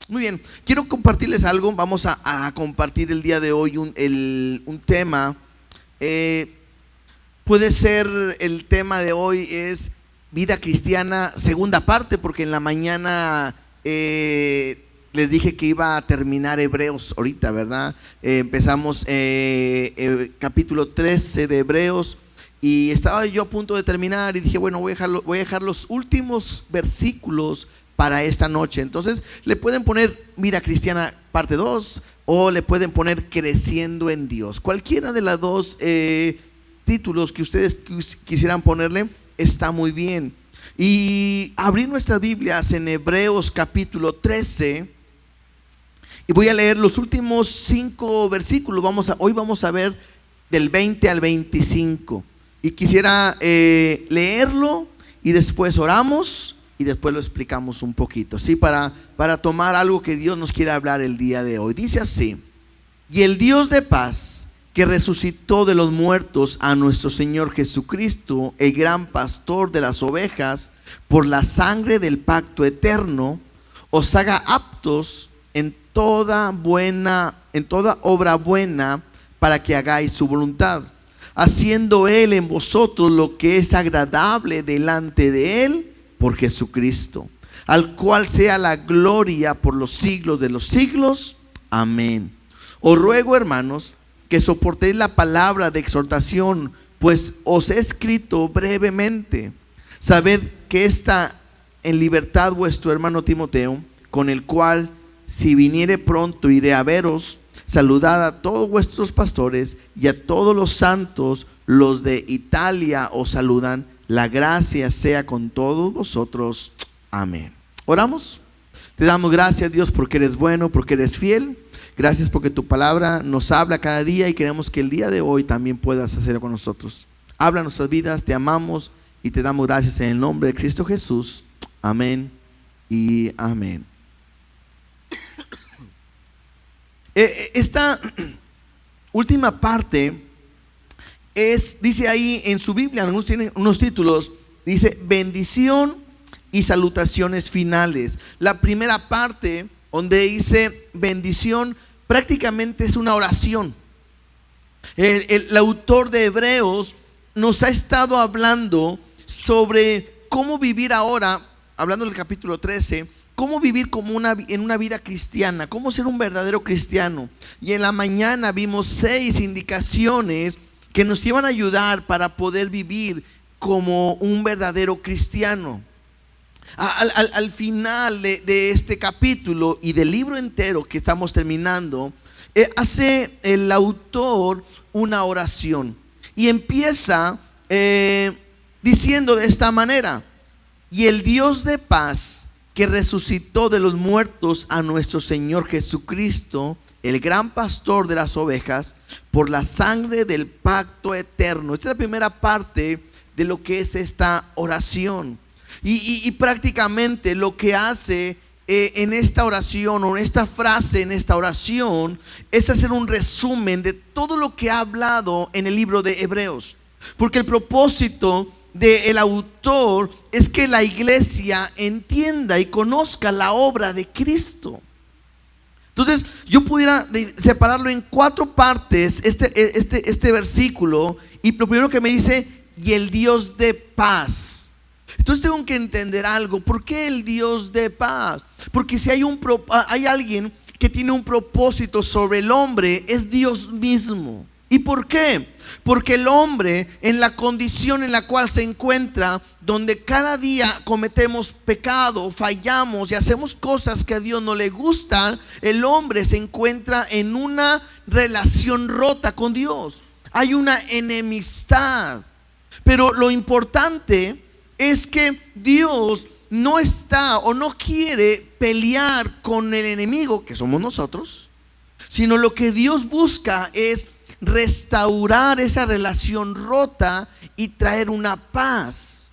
Muy bien, quiero compartirles algo. Vamos a compartir el día de hoy un tema. Puede ser, el tema de hoy es vida cristiana, segunda parte, porque en la mañana les dije que iba a terminar Hebreos ahorita, ¿verdad? Empezamos capítulo 13 de Hebreos y estaba yo a punto de terminar y dije, bueno, voy a dejar los últimos versículos para esta noche. Entonces le pueden poner vida cristiana parte 2 o le pueden poner creciendo en Dios. Cualquiera de las dos títulos que ustedes quisieran ponerle está muy bien. Y abrir nuestras Biblias en Hebreos capítulo 13 y voy a leer los últimos 5 versículos. Hoy vamos a ver del 20 al 25 y quisiera leerlo y después oramos y después lo explicamos un poquito, ¿sí? Para tomar algo que Dios nos quiere hablar el día de hoy. Dice así: y el Dios de paz, que resucitó de los muertos a nuestro Señor Jesucristo, el gran pastor de las ovejas, por la sangre del pacto eterno, os haga aptos en toda obra buena, para que hagáis su voluntad, haciendo Él en vosotros lo que es agradable delante de Él, por Jesucristo, al cual sea la gloria por los siglos de los siglos. Amén. Os ruego, hermanos, que soportéis la palabra de exhortación, pues os he escrito brevemente. Sabed que está en libertad vuestro hermano Timoteo, con el cual, si viniere pronto, iré a veros. Saludad a todos vuestros pastores y a todos los santos. Los de Italia os saludan. La gracia sea con todos vosotros. Amén. Oramos. Te damos gracias, Dios, porque eres bueno, porque eres fiel. Gracias porque tu palabra nos habla cada día y queremos que el día de hoy también puedas hacerlo con nosotros. Habla nuestras vidas, te amamos y te damos gracias en el nombre de Cristo Jesús. Amén y amén. Esta última parte dice ahí en su Biblia, algunos tienen unos títulos, dice bendición y salutaciones finales. La primera parte, donde dice bendición, prácticamente es una oración. El autor de Hebreos nos ha estado hablando sobre cómo vivir ahora, hablando del capítulo 13, cómo vivir en una vida cristiana, cómo ser un verdadero cristiano. Y en la mañana vimos 6 indicaciones que nos iban a ayudar para poder vivir como un verdadero cristiano. Al final de este capítulo y del libro entero que estamos terminando, hace el autor una oración y empieza diciendo de esta manera: y el Dios de paz, que resucitó de los muertos a nuestro Señor Jesucristo, el gran pastor de las ovejas, por la sangre del pacto eterno. Esta es la primera parte de lo que es esta oración. Y prácticamente lo que hace en esta oración, o en esta frase, en esta oración, es hacer un resumen de todo lo que ha hablado en el libro de Hebreos. Porque el propósito del autor es que la iglesia entienda y conozca la obra de Cristo. Entonces yo pudiera separarlo en 4 partes, este versículo, y lo primero que me dice: y el Dios de paz. Entonces tengo que entender algo. ¿Por qué el Dios de paz? Porque si hay alguien que tiene un propósito sobre el hombre, es Dios mismo. ¿Y por qué? Porque el hombre, en la condición en la cual se encuentra, donde cada día cometemos pecado, fallamos y hacemos cosas que a Dios no le gustan, el hombre se encuentra en una relación rota con Dios. Hay una enemistad. Pero lo importante es que Dios no está o no quiere pelear con el enemigo, que somos nosotros, sino lo que Dios busca es restaurar esa relación rota y traer una paz.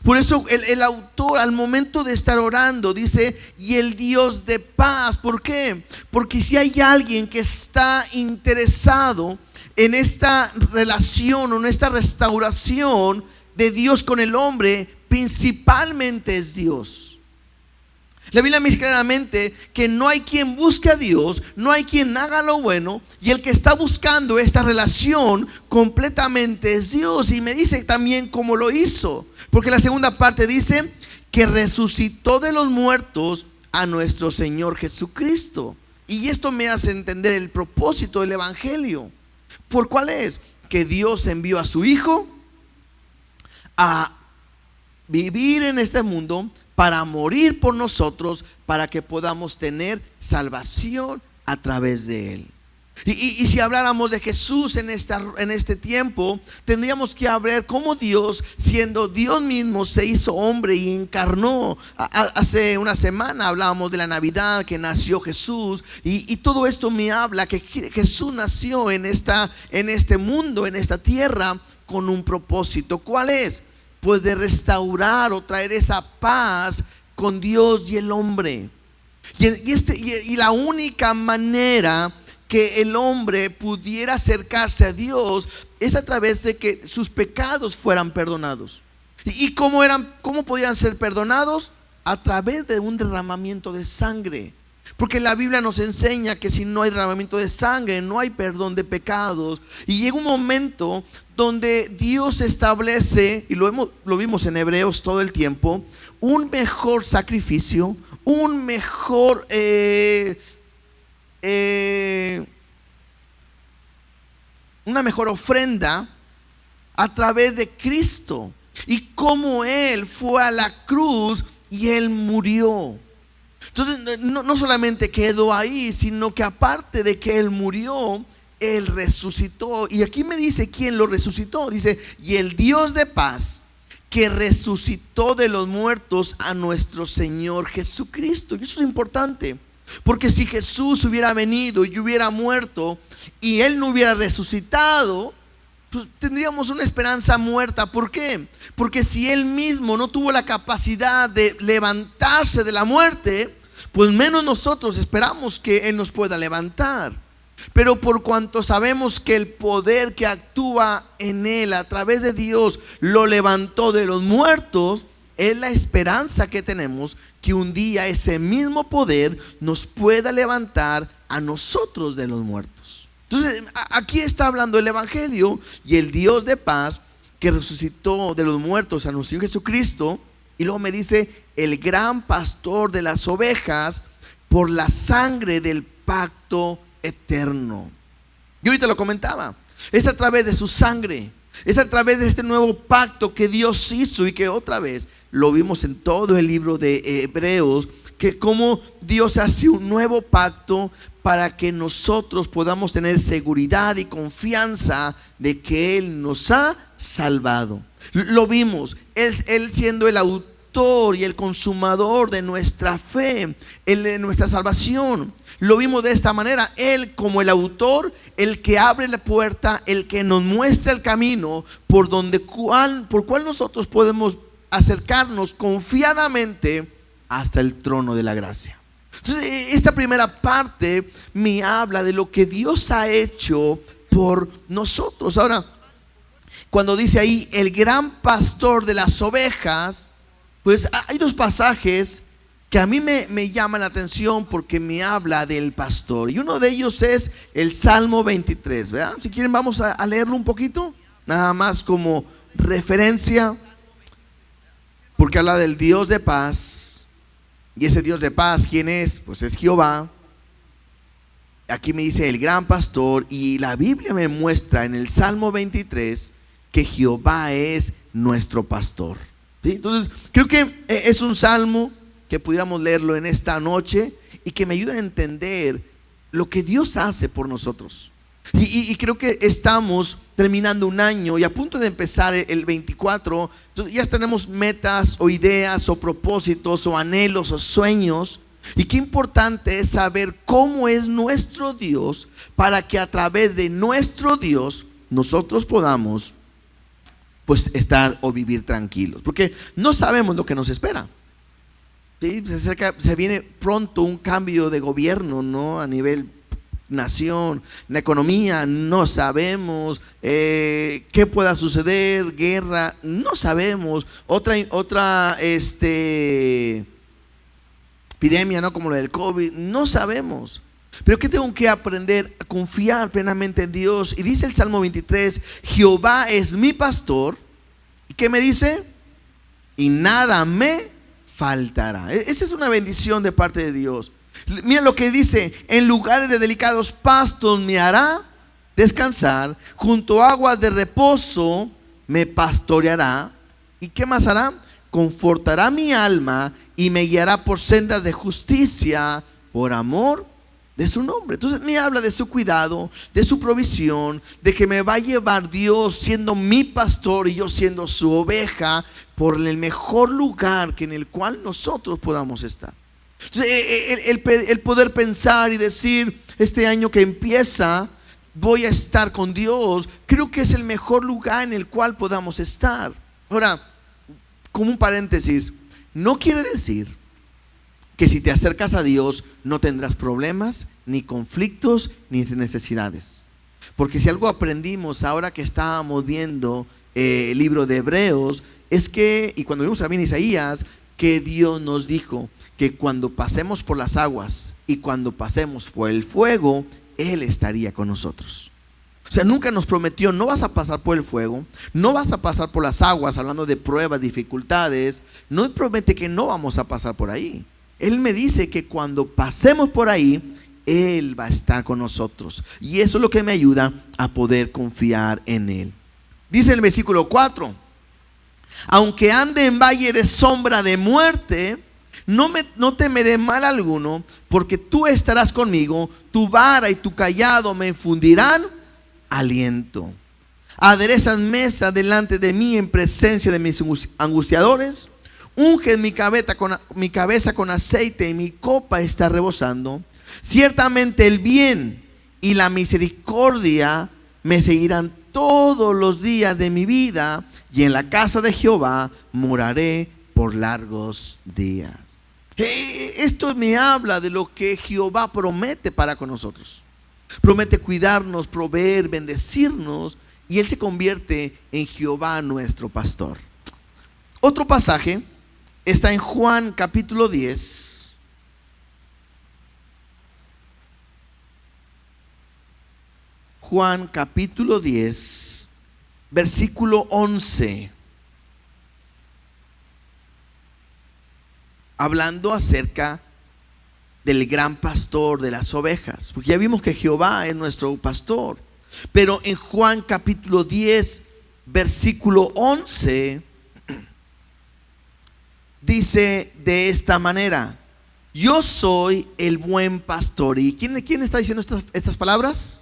Por eso el autor, al momento de estar orando, dice: y el Dios de paz. ¿Por qué? Porque si hay alguien que está interesado en esta relación o en esta restauración de Dios con el hombre, principalmente es Dios. La Biblia me dice claramente que no hay quien busque a Dios, no hay quien haga lo bueno, y el que está buscando esta relación completamente es Dios. Y me dice también cómo lo hizo, porque la segunda parte dice que resucitó de los muertos a nuestro Señor Jesucristo. Y esto me hace entender el propósito del Evangelio. ¿Por cuál es? Que Dios envió a su Hijo a vivir en este mundo, para morir por nosotros, para que podamos tener salvación a través de Él. Y si habláramos de Jesús en este tiempo, tendríamos que hablar cómo Dios, siendo Dios mismo, se hizo hombre y encarnó. Hace una semana hablábamos de la Navidad, que nació Jesús, y todo esto me habla que Jesús nació en este mundo, en esta tierra, con un propósito. ¿Cuál es? Pues de restaurar o traer esa paz con Dios y el hombre. Y la única manera que el hombre pudiera acercarse a Dios es a través de que sus pecados fueran perdonados. ¿Y cómo podían ser perdonados? A través de un derramamiento de sangre. Porque la Biblia nos enseña que si no hay derramamiento de sangre, no hay perdón de pecados. Y llega un momento donde Dios establece, y lo vimos en Hebreos todo el tiempo, un mejor sacrificio, un mejor una mejor ofrenda a través de Cristo. Y cómo Él fue a la cruz y Él murió. Entonces no solamente quedó ahí, sino que aparte de que Él murió, Él resucitó. Y aquí me dice quién lo resucitó. Dice, y el Dios de paz, que resucitó de los muertos a nuestro Señor Jesucristo. Y eso es importante, porque si Jesús hubiera venido y hubiera muerto y Él no hubiera resucitado, pues tendríamos una esperanza muerta. ¿Por qué? Porque si Él mismo no tuvo la capacidad de levantarse de la muerte, pues menos nosotros esperamos que Él nos pueda levantar. Pero por cuanto sabemos que el poder que actúa en Él a través de Dios lo levantó de los muertos, es la esperanza que tenemos que un día ese mismo poder nos pueda levantar a nosotros de los muertos. Entonces aquí está hablando el Evangelio, y el Dios de paz, que resucitó de los muertos a nuestro Señor Jesucristo. Y luego me dice, el gran pastor de las ovejas, por la sangre del pacto eterno. Yo ahorita lo comentaba, es a través de su sangre, es a través de este nuevo pacto que Dios hizo, y que otra vez lo vimos en todo el libro de Hebreos, que como Dios hace un nuevo pacto para que nosotros podamos tener seguridad y confianza de que Él nos ha salvado. Lo vimos, Él siendo el autor y el consumador de nuestra fe, de nuestra salvación. Lo vimos de esta manera, Él como el autor, el que abre la puerta, el que nos muestra el camino por cual nosotros podemos acercarnos confiadamente hasta el trono de la gracia. Entonces, esta primera parte me habla de lo que Dios ha hecho por nosotros. Ahora, cuando dice ahí el gran pastor de las ovejas, pues hay dos pasajes que a mí me llaman la atención, porque me habla del pastor. Y uno de ellos es el Salmo 23, ¿verdad? Si quieren vamos a leerlo un poquito, nada más como referencia, porque habla del Dios de paz. Y ese Dios de paz, ¿quién es? Pues es Jehová. Aquí me dice el gran pastor, y la Biblia me muestra en el Salmo 23 que Jehová es nuestro pastor, ¿sí? Entonces creo que es un salmo que pudiéramos leerlo en esta noche y que me ayuda a entender lo que Dios hace por nosotros. Y creo que estamos terminando un año y a punto de empezar el 24. Entonces ya tenemos metas o ideas o propósitos o anhelos o sueños. Y qué importante es saber cómo es nuestro Dios, para que a través de nuestro Dios nosotros podamos pues estar o vivir tranquilos, porque no sabemos lo que nos espera. Sí, se viene pronto un cambio de gobierno, ¿no? A nivel nación, la economía, no sabemos qué pueda suceder, guerra, no sabemos, otra epidemia, ¿no? Como la del COVID, no sabemos. Pero que tengo que aprender a confiar plenamente en Dios. Y dice el Salmo 23, Jehová es mi pastor. ¿Y qué me dice? Y nada me faltará. Esa es una bendición de parte de Dios. Mira lo que dice: en lugares de delicados pastos me hará descansar, junto a aguas de reposo me pastoreará. ¿Y qué más hará? Confortará mi alma y me guiará por sendas de justicia por amor de su nombre. Entonces me habla de su cuidado, de su provisión, de que me va a llevar Dios siendo mi pastor y yo siendo su oveja por el mejor lugar que en el cual nosotros podamos estar. Entonces, el poder pensar y decir, este año que empieza voy a estar con Dios, creo que es el mejor lugar en el cual podamos estar. Ahora, como un paréntesis, no quiere decir que si te acercas a Dios no tendrás problemas, ni conflictos, ni necesidades. Porque si algo aprendimos ahora que estábamos viendo el libro de Hebreos, es que, y cuando vimos también Isaías, que Dios nos dijo que cuando pasemos por las aguas y cuando pasemos por el fuego, Él estaría con nosotros. O sea, nunca nos prometió, no vas a pasar por el fuego, no vas a pasar por las aguas, hablando de pruebas, dificultades. No promete que no vamos a pasar por ahí. Él me dice que cuando pasemos por ahí, Él va a estar con nosotros. Y eso es lo que me ayuda a poder confiar en Él. Dice el versículo 4: aunque ande en valle de sombra de muerte, no temeré mal alguno, porque tú estarás conmigo, tu vara y tu cayado me infundirán aliento. Aderezas mesa delante de mí en presencia de mis angustiadores. Unge mi cabeza con aceite y mi copa está rebosando. Ciertamente el bien y la misericordia me seguirán todos los días de mi vida, y en la casa de Jehová moraré por largos días. Esto me habla de lo que Jehová promete para con nosotros. Promete cuidarnos, proveer, bendecirnos, y Él se convierte en Jehová nuestro pastor. Otro pasaje está en Juan capítulo 10. Juan capítulo 10, versículo 11. Hablando acerca del gran pastor de las ovejas, porque ya vimos que Jehová es nuestro pastor. Pero en Juan capítulo 10, versículo 11, dice de esta manera: yo soy el buen pastor. ¿Y quién está diciendo estas palabras?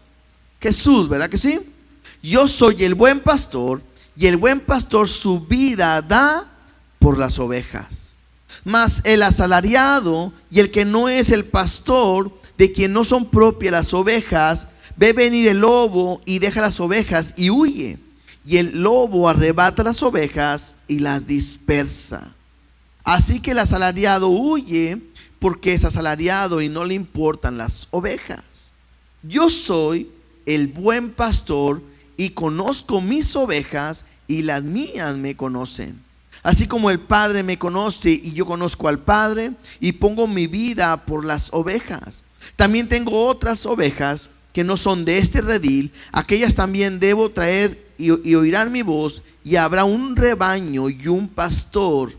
Jesús, ¿verdad que sí? Yo soy el buen pastor, y el buen pastor su vida da por las ovejas. Mas el asalariado y el que no es el pastor, de quien no son propias las ovejas, ve venir el lobo y deja las ovejas y huye. Y el lobo arrebata las ovejas y las dispersa. Así que el asalariado huye porque es asalariado y no le importan las ovejas. Yo soy el buen pastor y conozco mis ovejas y las mías me conocen. Así como el Padre me conoce y yo conozco al Padre y pongo mi vida por las ovejas. También tengo otras ovejas que no son de este redil, aquellas también debo traer y oirán mi voz, y habrá un rebaño y un pastor.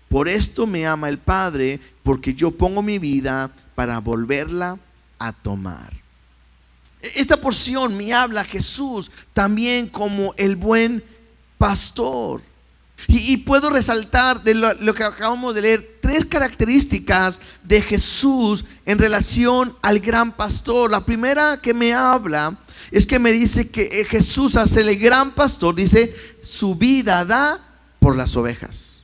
Por esto me ama el Padre, porque yo pongo mi vida para volverla a tomar. Esta porción me habla Jesús también como el buen pastor. Y puedo resaltar de lo que acabamos de leer, tres características de Jesús en relación al gran pastor. La primera que me habla es que me dice que Jesús, hace el gran pastor, dice, su vida da por las ovejas.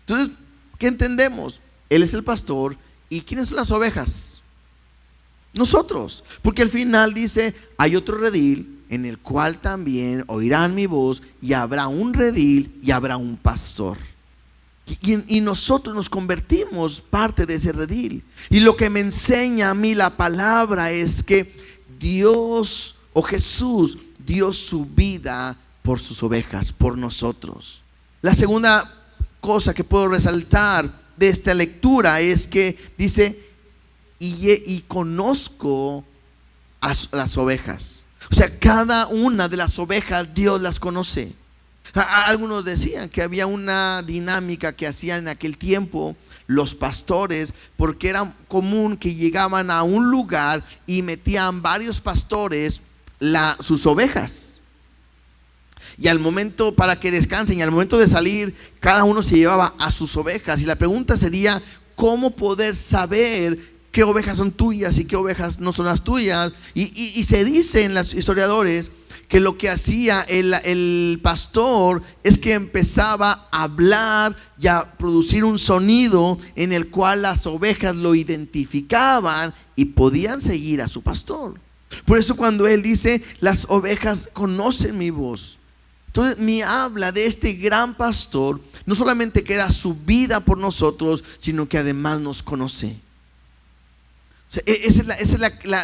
Entonces, ¿qué entendemos? Él es el pastor. ¿Y quiénes son las ovejas? Nosotros. Porque al final dice, hay otro redil en el cual también oirán mi voz, y habrá un redil y habrá un pastor. Y nosotros nos convertimos parte de ese redil. Y lo que me enseña a mí la palabra es que Dios o Jesús dio su vida por sus ovejas, por nosotros. La segunda cosa que puedo resaltar de esta lectura es que dice, y conozco a las ovejas. O sea, cada una de las ovejas Dios las conoce. Algunos decían que había una dinámica que hacían en aquel tiempo los pastores, porque era común que llegaban a un lugar y metían varios pastores sus ovejas. Y al momento, para que descansen, y al momento de salir, cada uno se llevaba a sus ovejas. Y la pregunta sería, ¿cómo poder saber qué ovejas son tuyas y qué ovejas no son las tuyas? Y se dice en los historiadores que lo que hacía el pastor es que empezaba a hablar y a producir un sonido en el cual las ovejas lo identificaban y podían seguir a su pastor. Por eso cuando él dice, las ovejas conocen mi voz. Entonces me habla de este gran pastor, no solamente que da su vida por nosotros, sino que además nos conoce. O sea, esa es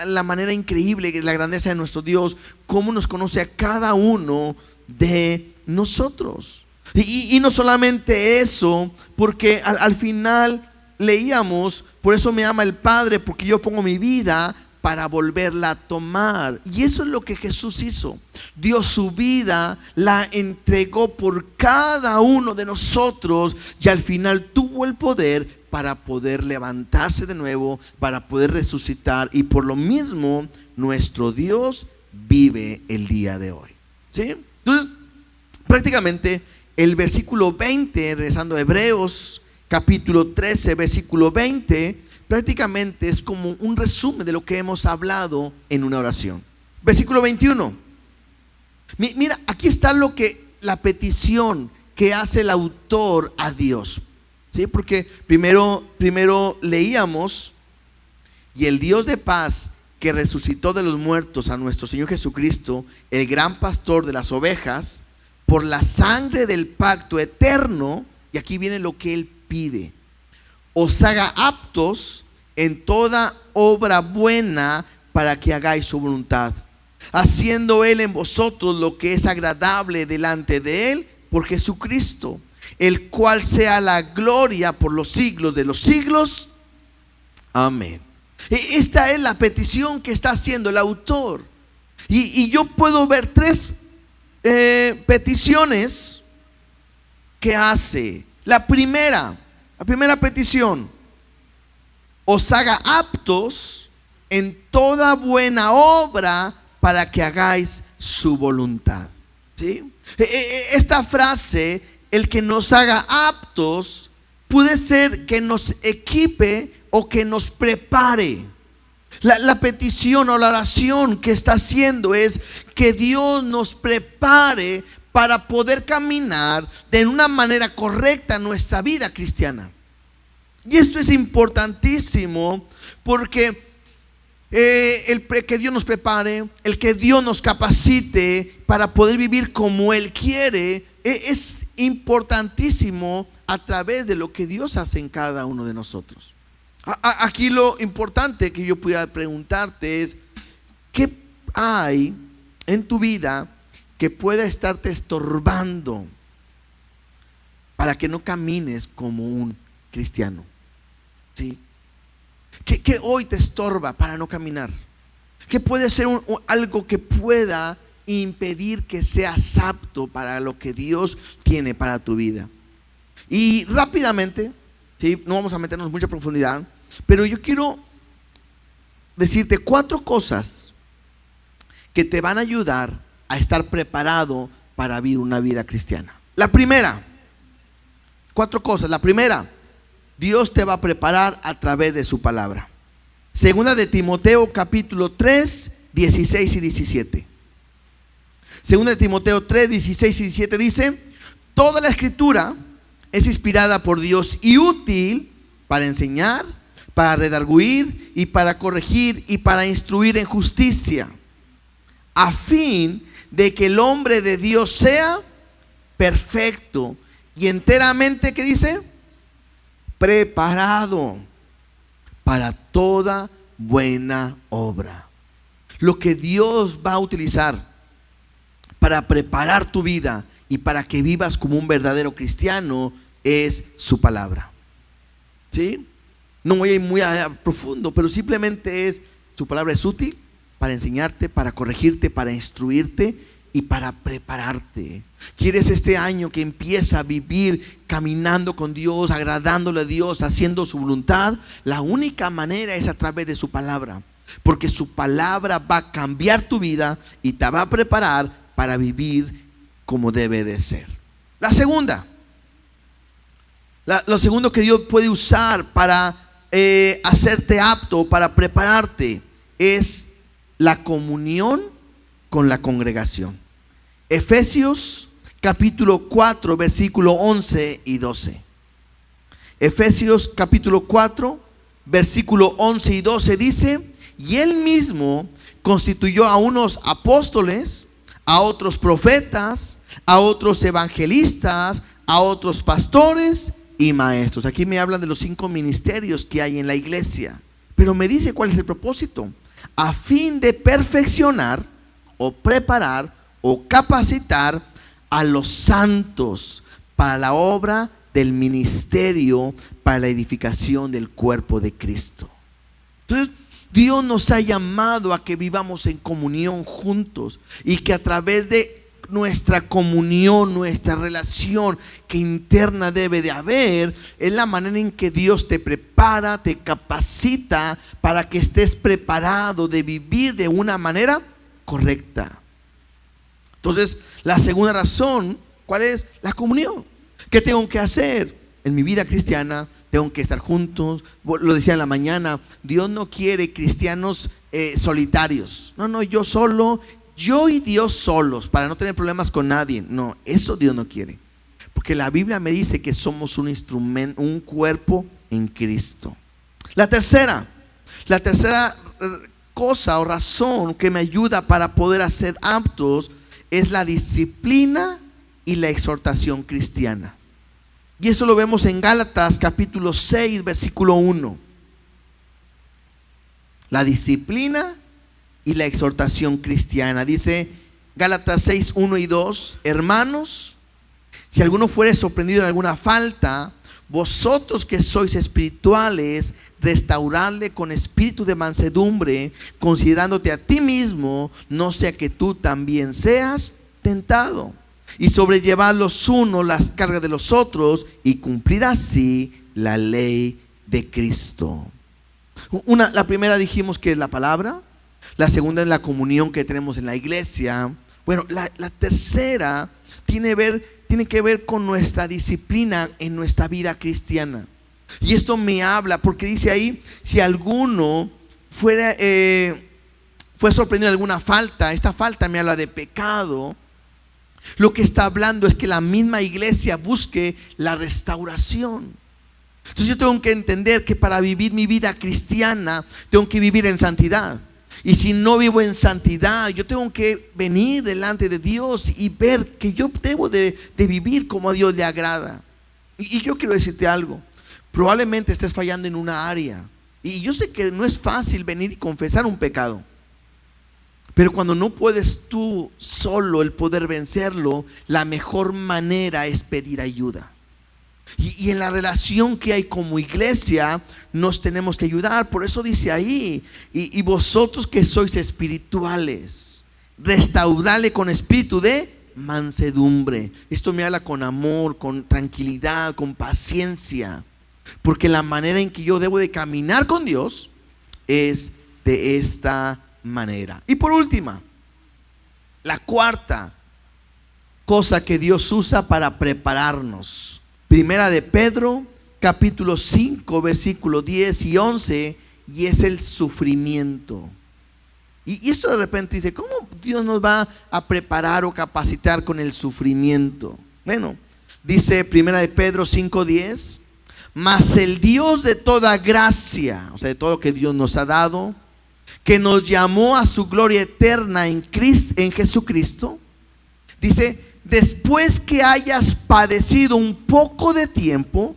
la manera increíble, la grandeza de nuestro Dios, cómo nos conoce a cada uno de nosotros. Y no solamente eso, porque al final leíamos, por eso me ama el Padre, porque yo pongo mi vida para volverla a tomar. Y eso es lo que Jesús hizo. Dio su vida, la entregó por cada uno de nosotros y al final tuvo el poder para poder levantarse de nuevo, para poder resucitar, y por lo mismo nuestro Dios vive el día de hoy. ¿Sí? Entonces, prácticamente el versículo 20, regresando a Hebreos capítulo 13, versículo 20, prácticamente es como un resumen de lo que hemos hablado en una oración. Versículo 21. Mira, aquí está la petición que hace el autor a Dios. ¿Sí? Porque primero leíamos, y el Dios de paz que resucitó de los muertos a nuestro Señor Jesucristo, el gran pastor de las ovejas, por la sangre del pacto eterno, y aquí viene lo que él pide, os haga aptos en toda obra buena para que hagáis su voluntad, haciendo él en vosotros lo que es agradable delante de él por Jesucristo, el cual sea la gloria por los siglos de los siglos. Amén. Esta es la petición que está haciendo el autor. Y yo puedo ver tres peticiones que hace. La primera petición, os haga aptos en toda buena obra para que hagáis su voluntad. ¿Sí? Esta frase, el que nos haga aptos, puede ser que nos equipe o que nos prepare. La petición o la oración que está haciendo es que Dios nos prepare para poder caminar de una manera correcta en nuestra vida cristiana. Y esto es importantísimo porque que Dios nos prepare, el que Dios nos capacite para poder vivir como Él quiere, es importantísimo a través de lo que Dios hace en cada uno de nosotros. Aquí lo importante que yo pudiera preguntarte es, ¿qué hay en tu vida que pueda estarte estorbando para que no camines como un cristiano? ¿Sí? ¿Qué hoy te estorba para no caminar? ¿Qué puede ser algo que pueda impedir que seas apto para lo que Dios tiene para tu vida? Y rápidamente, ¿sí? No vamos a meternos en mucha profundidad, pero yo quiero decirte 4 cosas que te van a ayudar a estar preparado para vivir una vida cristiana. La primera, 4 cosas. La primera, Dios te va a preparar a través de su palabra. Segunda de Timoteo capítulo 3, 16 y 17. Segunda de Timoteo 3, 16 y 17 dice: toda la escritura es inspirada por Dios y útil para enseñar, para redarguir y para corregir y para instruir en justicia, a fin de que el hombre de Dios sea perfecto y enteramente, ¿qué dice? Preparado para toda buena obra. Lo que Dios va a utilizar para preparar tu vida y para que vivas como un verdadero cristiano es su palabra. ¿sí? No voy a ir muy profundo, pero simplemente su palabra es útil para enseñarte, para corregirte, para instruirte y para prepararte. ¿Quieres este año que empieza a vivir caminando con Dios, agradándole a Dios, haciendo su voluntad? La única manera es a través de su palabra, porque su palabra va a cambiar tu vida y te va a preparar para vivir como debe de ser. La segunda, lo segundo que Dios puede usar para hacerte apto, para prepararte, es la comunión con la congregación. Efesios capítulo 4 versículo 11 y 12. Efesios capítulo 4 versículo 11 y 12 dice: y él mismo constituyó a unos apóstoles, a otros profetas, a otros evangelistas, a otros pastores y maestros. Aquí me hablan de los 5 ministerios que hay en la iglesia, pero me dice cuál es el propósito: a fin de perfeccionar o preparar o capacitar a los santos para la obra del ministerio, para la edificación del cuerpo de Cristo. Entonces, Dios nos ha llamado a que vivamos en comunión juntos y que a través de nuestra comunión, nuestra relación que interna debe de haber, es la manera en que Dios te prepara, te capacita para que estés preparado de vivir de una manera correcta. Entonces, la segunda razón, ¿cuál es? La comunión. ¿Qué tengo que hacer en mi vida cristiana? Tengo que estar juntos. Lo decía en la mañana, Dios no quiere cristianos solitarios. No, yo solo, yo y Dios solos, para no tener problemas con nadie. No, eso Dios no quiere. Porque la Biblia me dice que somos un instrumento, un cuerpo en Cristo. La tercera cosa o razón que me ayuda para poder hacer aptos es la disciplina y la exhortación cristiana. Y eso lo vemos en Gálatas capítulo 6 versículo 1. La disciplina y la exhortación cristiana. Dice Gálatas 6, 1 y 2: hermanos, si alguno fuere sorprendido en alguna falta, vosotros que sois espirituales, restauradle con espíritu de mansedumbre, considerándote a ti mismo, no sea que tú también seas tentado. Y sobrellevad los unos las cargas de los otros, y cumplid así la ley de Cristo. La primera dijimos que es la palabra. La segunda es la comunión que tenemos en la iglesia. Bueno, la tercera tiene que ver con nuestra disciplina en nuestra vida cristiana. Y esto me habla porque dice ahí: si alguno fue sorprendido en alguna falta, esta falta me habla de pecado. Lo que está hablando es que la misma iglesia busque la restauración. Entonces yo tengo que entender que para vivir mi vida cristiana tengo que vivir en santidad. Y si no vivo en santidad, yo tengo que venir delante de Dios y ver que yo debo de vivir como a Dios le agrada. Y yo quiero decirte algo: probablemente estés fallando en una área. Y yo sé que no es fácil venir y confesar un pecado. Pero cuando no puedes tú solo el poder vencerlo, la mejor manera es pedir ayuda. Y en la relación que hay como iglesia, nos tenemos que ayudar. Por eso dice ahí: y vosotros que sois espirituales, restauradle con espíritu de mansedumbre. Esto me habla con amor, con tranquilidad, con paciencia. Porque la manera en que yo debo de caminar con Dios es de esta manera. Y por última, la cuarta cosa que Dios usa para prepararnos. Primera de Pedro capítulo 5 versículos 10 y 11, y es el sufrimiento. Y esto de repente dice: ¿cómo Dios nos va a preparar o capacitar con el sufrimiento? Bueno, dice Primera de Pedro 5:10: mas el Dios de toda gracia, o sea, de todo lo que Dios nos ha dado, que nos llamó a su gloria eterna en Jesucristo, dice: después que hayas padecido un poco de tiempo,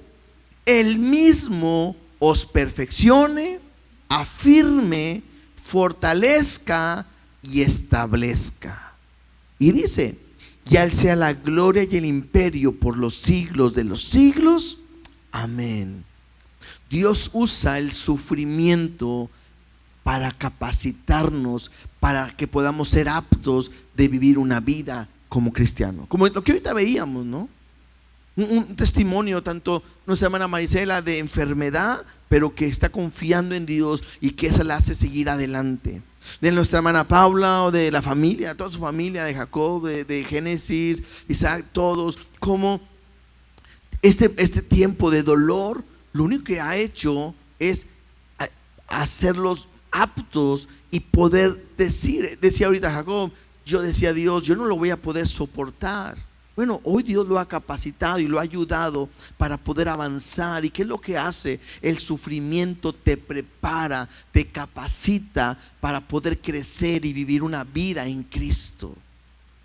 Él mismo os perfeccione, afirme, fortalezca y establezca. Y dice: y a Él sea la gloria y el imperio por los siglos de los siglos. Amén. Dios usa el sufrimiento para capacitarnos, para que podamos ser aptos de vivir una vida como cristianos. Como lo que ahorita veíamos, ¿no? Un testimonio, tanto nuestra hermana Marisela, de enfermedad, pero que está confiando en Dios y que eso la hace seguir adelante. De nuestra hermana Paula, o de la familia, toda su familia, de Jacob, de Génesis, Isaac, todos, como este tiempo de dolor, lo único que ha hecho es hacerlos aptos y poder decía ahorita Jacob, yo decía a Dios, yo no lo voy a poder soportar. Bueno, hoy Dios lo ha capacitado y lo ha ayudado para poder avanzar. ¿Y qué es lo que hace? El sufrimiento te prepara, te capacita para poder crecer y vivir una vida en Cristo.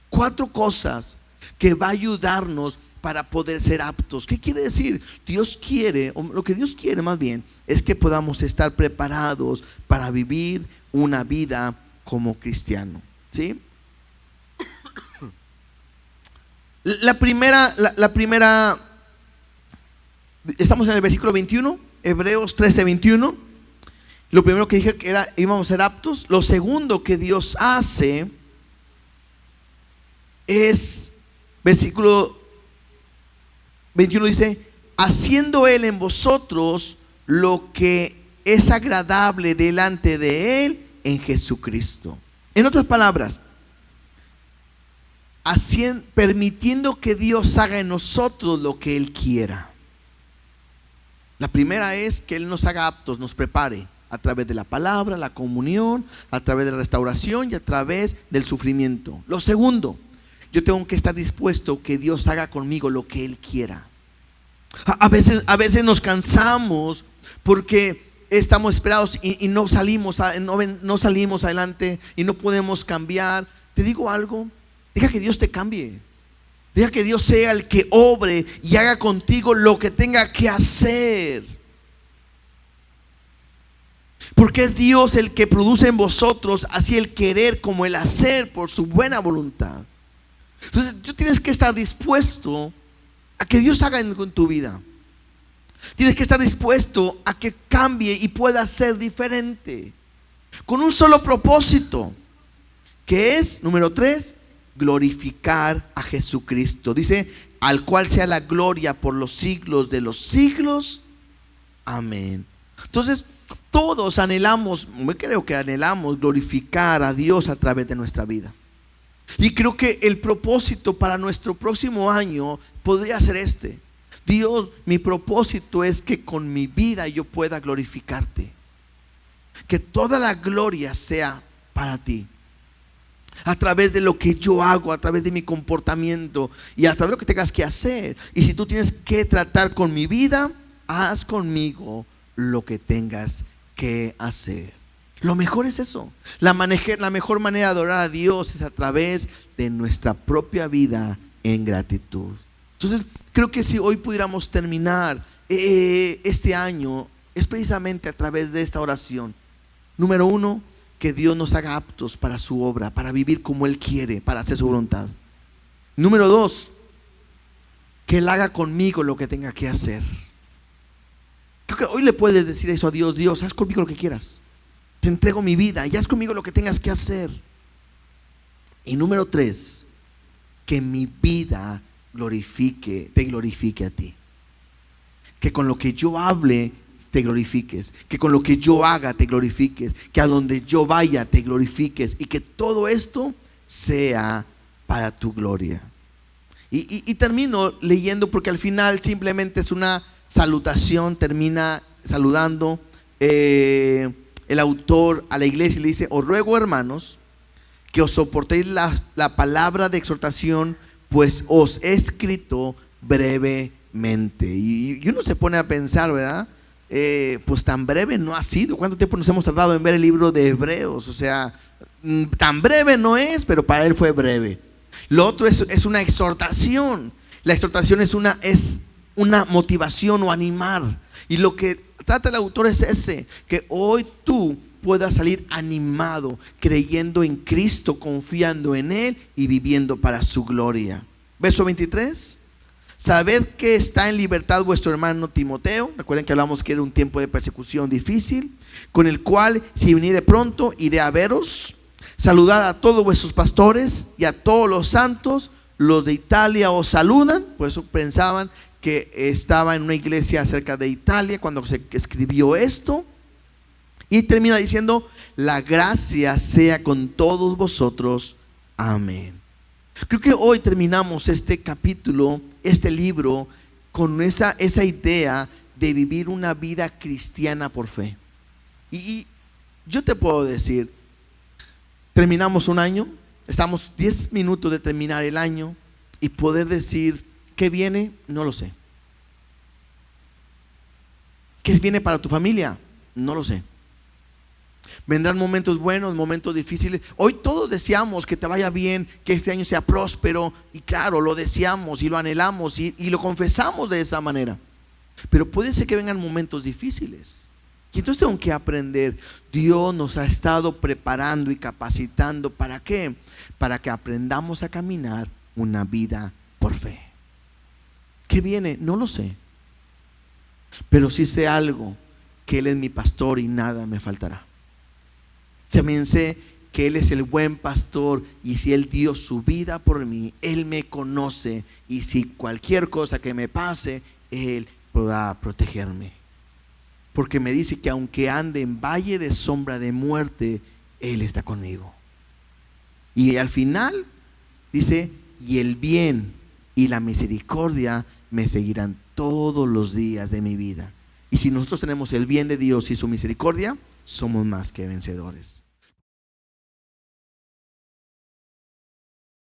4 cosas que va a ayudarnos para poder ser aptos. ¿Qué quiere decir? Dios quiere, o lo que Dios quiere más bien, es que podamos estar preparados para vivir una vida como cristiano. ¿Sí? La primera, estamos en el versículo 21, Hebreos 13, 21. Lo primero que dije que era, íbamos a ser aptos. Lo segundo que Dios hace es, versículo 21 dice, haciendo Él en vosotros lo que es agradable delante de Él en Jesucristo. En otras palabras, permitiendo que Dios haga en nosotros lo que Él quiera. La primera es que Él nos haga aptos, nos prepare a través de la palabra, la comunión, a través de la restauración y a través del sufrimiento. Lo segundo, yo tengo que estar dispuesto que Dios haga conmigo lo que Él quiera. A veces nos cansamos porque estamos esperados y no salimos adelante y no podemos cambiar. Te digo algo, deja que Dios te cambie. Deja que Dios sea el que obre y haga contigo lo que tenga que hacer. Porque es Dios el que produce en vosotros así el querer como el hacer por su buena voluntad. Entonces tú tienes que estar dispuesto a que Dios haga en tu vida. Tienes que estar dispuesto a que cambie y pueda ser diferente, con un solo propósito, que es, número 3, glorificar a Jesucristo. Dice, al cual sea la gloria por los siglos de los siglos. Amén. Entonces, todos anhelamos, creo que anhelamos glorificar a Dios a través de nuestra vida. Y creo que el propósito para nuestro próximo año podría ser este. Dios, mi propósito es que con mi vida yo pueda glorificarte. Que toda la gloria sea para ti. A través de lo que yo hago, a través de mi comportamiento y a través de lo que tengas que hacer. Y si tú tienes que tratar con mi vida, haz conmigo lo que tengas que hacer. Lo mejor es eso. La mejor manera de adorar a Dios es a través de nuestra propia vida en gratitud. Entonces, creo que si hoy pudiéramos terminar este año, es precisamente a través de esta oración. Número 1, que Dios nos haga aptos para su obra, para vivir como Él quiere, para hacer su voluntad. Número 2, que Él haga conmigo lo que tenga que hacer. Creo que hoy le puedes decir eso a Dios. Dios, haz conmigo lo que quieras. Te entrego mi vida y haz conmigo lo que tengas que hacer. Y número 3, que mi vida te glorifique a ti. Que con lo que yo hable te glorifiques, que con lo que yo haga te glorifiques, que a donde yo vaya te glorifiques, y que todo esto sea para tu gloria. Y termino leyendo, porque al final simplemente es una salutación. Termina saludando el autor a la iglesia y le dice: os ruego, hermanos, que os soportéis la palabra de exhortación, pues os he escrito brevemente. Y uno se pone a pensar, ¿verdad? Pues tan breve no ha sido. ¿Cuánto tiempo nos hemos tardado en ver el libro de Hebreos? O sea, tan breve no es, pero para él fue breve. Lo otro es una exhortación. La exhortación es una motivación o animar. Y lo que trata el autor es que hoy tú puedas salir animado, creyendo en Cristo, confiando en Él y viviendo para su gloria. Verso 23. Sabed que está en libertad vuestro hermano Timoteo. Recuerden que hablamos que era un tiempo de persecución difícil, con el cual, si viniere pronto, iré a veros. Saludad a todos vuestros pastores y a todos los santos. Los de Italia os saludan. Por eso pensaban que estaba en una iglesia cerca de Italia cuando se escribió esto. Y termina diciendo: la gracia sea con todos vosotros. Amén. Creo que hoy terminamos este capítulo, este libro, con esa idea de vivir una vida cristiana por fe. Y yo te puedo decir, terminamos un año, estamos 10 minutos de terminar el año, y poder decir ¿qué viene? No lo sé. ¿Qué viene para tu familia? No lo sé. Vendrán momentos buenos, momentos difíciles. Hoy todos deseamos que te vaya bien, que este año sea próspero, y claro, lo deseamos y lo anhelamos y lo confesamos de esa manera. Pero puede ser que vengan momentos difíciles, y entonces tengo que aprender. Dios nos ha estado preparando y capacitando. ¿Para qué? Para que aprendamos a caminar una vida por fe. ¿Qué viene? No lo sé, pero sí sé algo, que Él es mi pastor y nada me faltará. También sé que Él es el buen pastor, y si Él dio su vida por mí, Él me conoce, y si cualquier cosa que me pase, Él podrá protegerme. Porque me dice que aunque ande en valle de sombra de muerte, Él está conmigo. Y al final dice: y el bien y la misericordia me seguirán todos los días de mi vida. Y si nosotros tenemos el bien de Dios y su misericordia, somos más que vencedores.